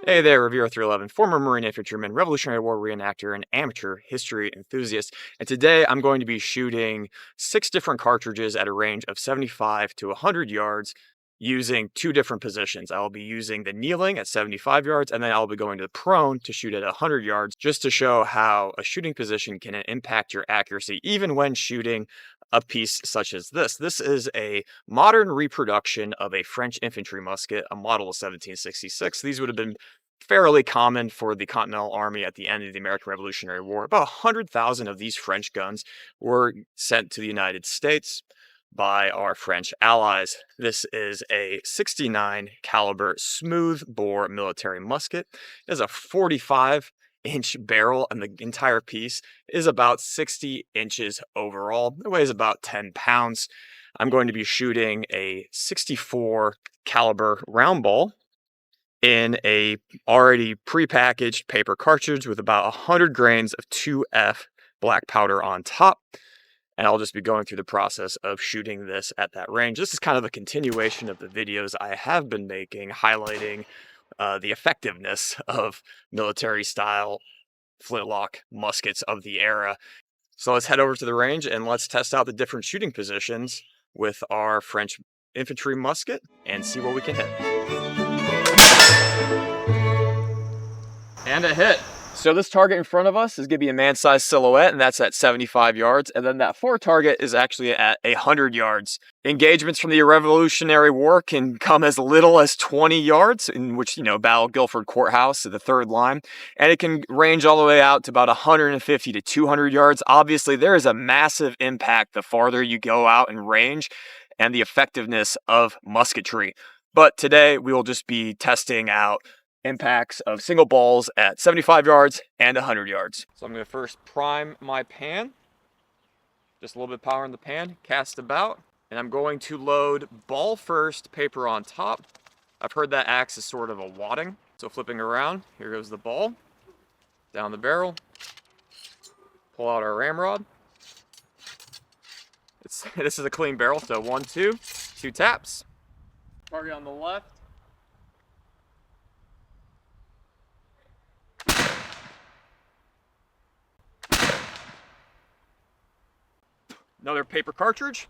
Hey there, revwar 311, former Marine infantryman, Revolutionary War reenactor, and amateur history enthusiast. And today I'm going to be shooting 6 different cartridges at a range of 75 to 100 yards using 2 different positions. I'll be using the kneeling at 75 yards, and then I'll be going to the prone to shoot at 100 yards, just to show how a shooting position can impact your accuracy, even when shooting a piece such as this. This is a modern reproduction of a French infantry musket, a model of 1766. These would have been fairly common for the Continental Army at the end of the American Revolutionary War. About 100,000 of these French guns were sent to the United States by our French allies. This is a 69 caliber smooth bore military musket. It has a 45-inch barrel, and the entire piece is about 60 inches overall. It weighs about 10 pounds. I'm going to be shooting a 64 caliber round ball in a already prepackaged paper cartridge with about 100 grains of 2F black powder on top. And I'll just be going through the process of shooting this at that range. This is kind of a continuation of the videos I have been making, highlighting the effectiveness of military style flintlock muskets of the era. So let's head over to the range and let's test out the different shooting positions with our French infantry musket and see what we can hit. And a hit. So this target in front of us is going to be a man-sized silhouette, and that's at 75 yards. And then that forward target is actually at 100 yards. Engagements from the Revolutionary War can come as little as 20 yards, in which, Battle Guilford Courthouse at the third line. And it can range all the way out to about 150 to 200 yards. Obviously, there is a massive impact the farther you go out in range and the effectiveness of musketry. But today, we will just be testing out impacts of single balls at 75 yards and 100 yards. So I'm going to first prime my pan. Just a little bit of power in the pan, cast about. And I'm going to load ball first, paper on top. I've heard that acts as sort of a wadding. So flipping around, here goes the ball. Down the barrel. Pull out our ramrod. This is a clean barrel, so 1, 2, 2 taps. Target on the left. Another paper cartridge.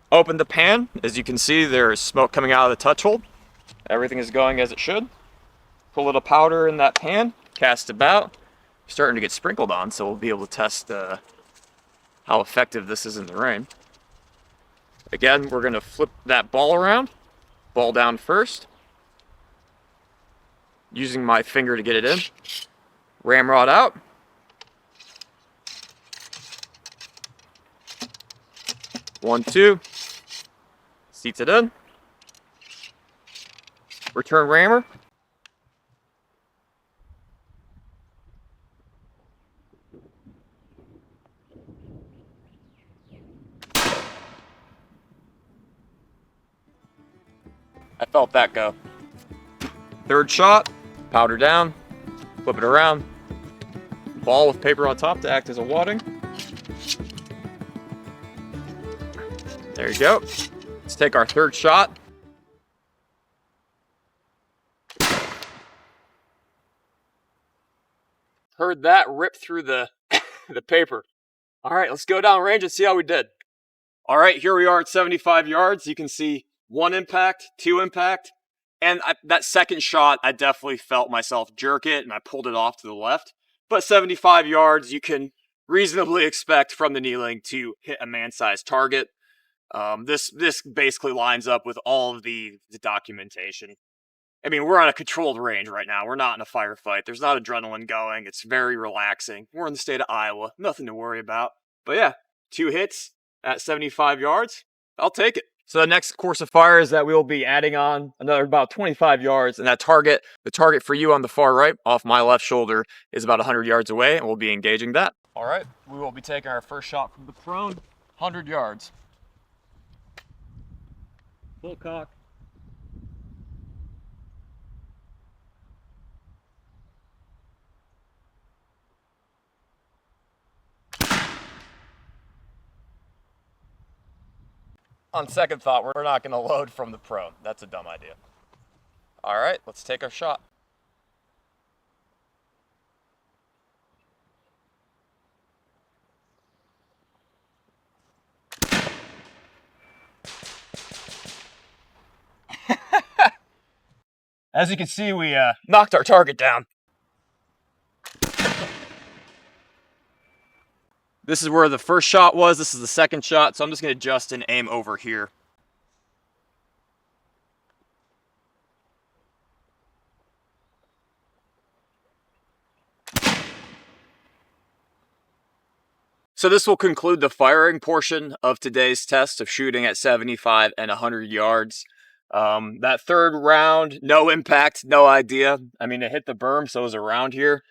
Open the pan. As you can see, there is smoke coming out of the touch hole. Everything is going as it should. Put a little powder in that pan. Cast about. Starting to get sprinkled on, so we'll be able to test how effective this is in the rain. Again, we're going to flip that ball around. Ball down first. Using my finger to get it in. Ramrod out. One, 2. Seats it in. Return rammer. I felt that go. Third shot. Powder down. Flip it around. Ball with paper on top to act as a wadding. There you go. Let's take our third shot. Heard that rip through the paper. All right, let's go down range and see how we did. All right, here we are at 75 yards. You can see 1 impact, 2 impact. And that second shot, I definitely felt myself jerk it, and I pulled it off to the left. But 75 yards, you can reasonably expect from the kneeling to hit a man-sized target. This basically lines up with all of the documentation. I mean, we're on a controlled range right now. We're not in a firefight. There's not adrenaline going. It's very relaxing. We're in the state of Iowa. Nothing to worry about. But yeah, 2 hits at 75 yards. I'll take it. So the next course of fire is that we will be adding on another about 25 yards. And the target for you on the far right, off my left shoulder, is about 100 yards away. And we'll be engaging that. All right, we will be taking our first shot from the prone, 100 yards. Full cock. On second thought, we're not going to load from the prone. That's a dumb idea. All right, let's take our shot. As you can see, we knocked our target down. This is where the first shot was. This is the second shot, so I'm just going to adjust and aim over here. So this will conclude the firing portion of today's test of shooting at 75 and 100 yards. That third round, no impact, no idea. I mean, it hit the berm, so it was around here.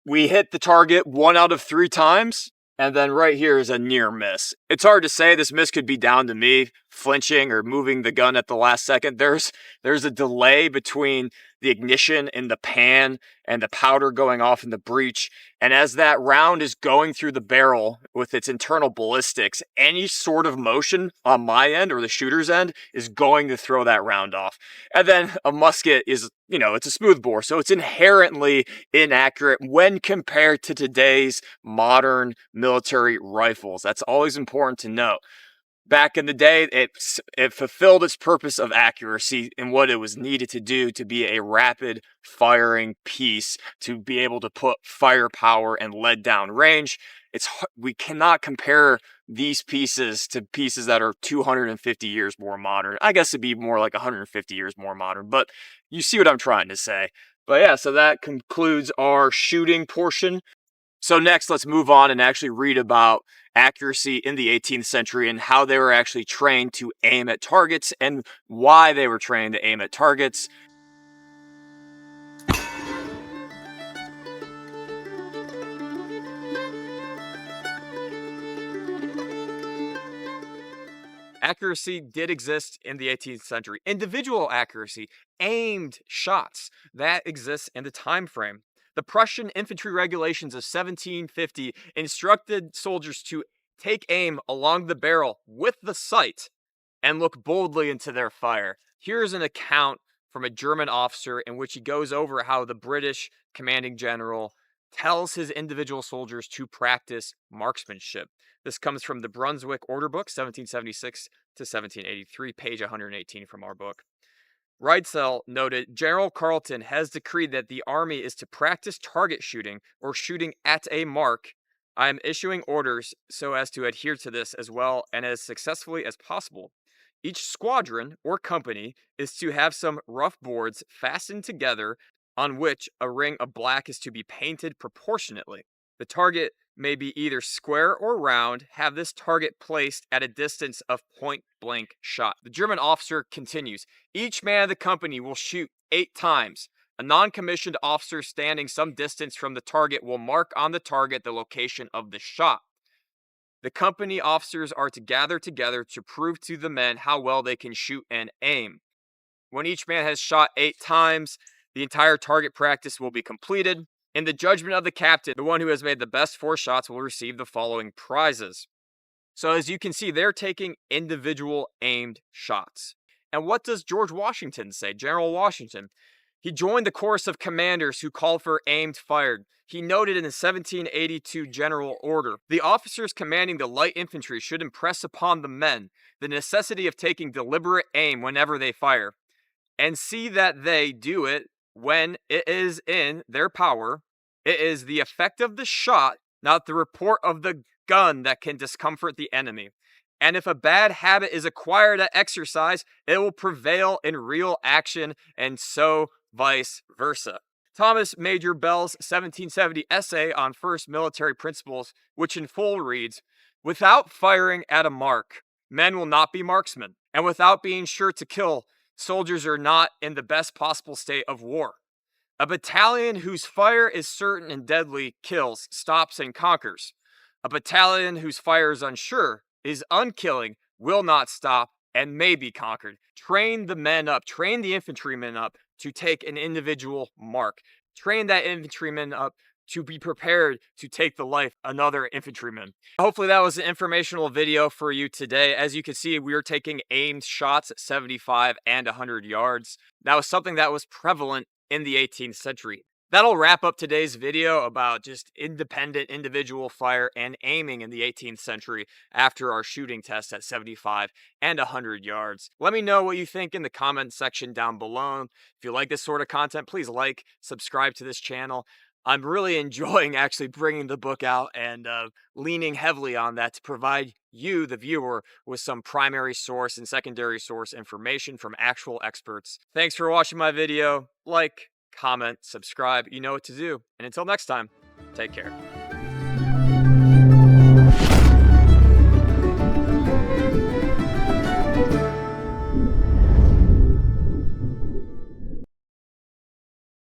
We hit the target 1 out of 3 times, and then right here is a near miss. It's hard to say. This miss could be down to me flinching or moving the gun at the last second. There's a delay between the ignition in the pan and the powder going off in the breech. And as that round is going through the barrel with its internal ballistics, any sort of motion on my end or the shooter's end is going to throw that round off. And then a musket is, it's a smoothbore, so it's inherently inaccurate when compared to today's modern military rifles. That's always important to know. Back in the day, it fulfilled its purpose of accuracy in what it was needed to do to be a rapid firing piece, to be able to put firepower and lead down range. We cannot compare these pieces to pieces that are 250 years more modern. I guess it'd be more like 150 years more modern, but you see what I'm trying to say. But yeah, so that concludes our shooting portion. So next, let's move on and actually read about accuracy in the 18th century and how they were actually trained to aim at targets and why they were trained to aim at targets. Accuracy did exist in the 18th century. Individual accuracy, aimed shots, that exists in the time frame. The Prussian infantry regulations of 1750 instructed soldiers to take aim along the barrel with the sight and look boldly into their fire. Here's an account from a German officer in which he goes over how the British commanding general tells his individual soldiers to practice marksmanship. This comes from the Brunswick Order Book, 1776 to 1783, page 118 from our book. Reitzel noted, General Carleton has decreed that the army is to practice target shooting or shooting at a mark. I am issuing orders so as to adhere to this as well and as successfully as possible. Each squadron or company is to have some rough boards fastened together on which a ring of black is to be painted proportionately. The target may be either square or round. Have this target placed at a distance of point-blank shot. The German officer continues, each man of the company will shoot 8 times. A non-commissioned officer standing some distance from the target will mark on the target the location of the shot. The company officers are to gather together to prove to the men how well they can shoot and aim. When each man has shot 8 times, the entire target practice will be completed. In the judgment of the captain, the one who has made the best 4 shots will receive the following prizes. So as you can see, they're taking individual aimed shots. And what does George Washington say? General Washington. He joined the chorus of commanders who called for aimed fired. He noted in the 1782 General Order, the officers commanding the light infantry should impress upon the men the necessity of taking deliberate aim whenever they fire, and see that they do it when it is in their power. It is the effect of the shot, not the report of the gun, that can discomfort the enemy. And if a bad habit is acquired at exercise, it will prevail in real action, and so vice versa. Thomas Major Bell's 1770 essay on first military principles, which in full reads, without firing at a mark, men will not be marksmen, and without being sure to kill, soldiers are not in the best possible state of war. A battalion whose fire is certain and deadly kills, stops, and conquers. A battalion whose fire is unsure, is unkilling, will not stop, and may be conquered. Train the men up, train the infantrymen up to take an individual mark. Train that infantryman up to be prepared to take the life of another infantryman. Hopefully that was an informational video for you today. As you can see, we are taking aimed shots at 75 and 100 yards. That was something that was prevalent in the 18th century. That'll wrap up today's video about just independent individual fire and aiming in the 18th century after our shooting test at 75 and 100 yards. Let me know what you think in the comment section down below. If you like this sort of content, please like, subscribe to this channel. I'm really enjoying actually bringing the book out and leaning heavily on that to provide you, the viewer, with some primary source and secondary source information from actual experts. Thanks for watching my video. Like, comment, subscribe, you know what to do. And until next time, take care.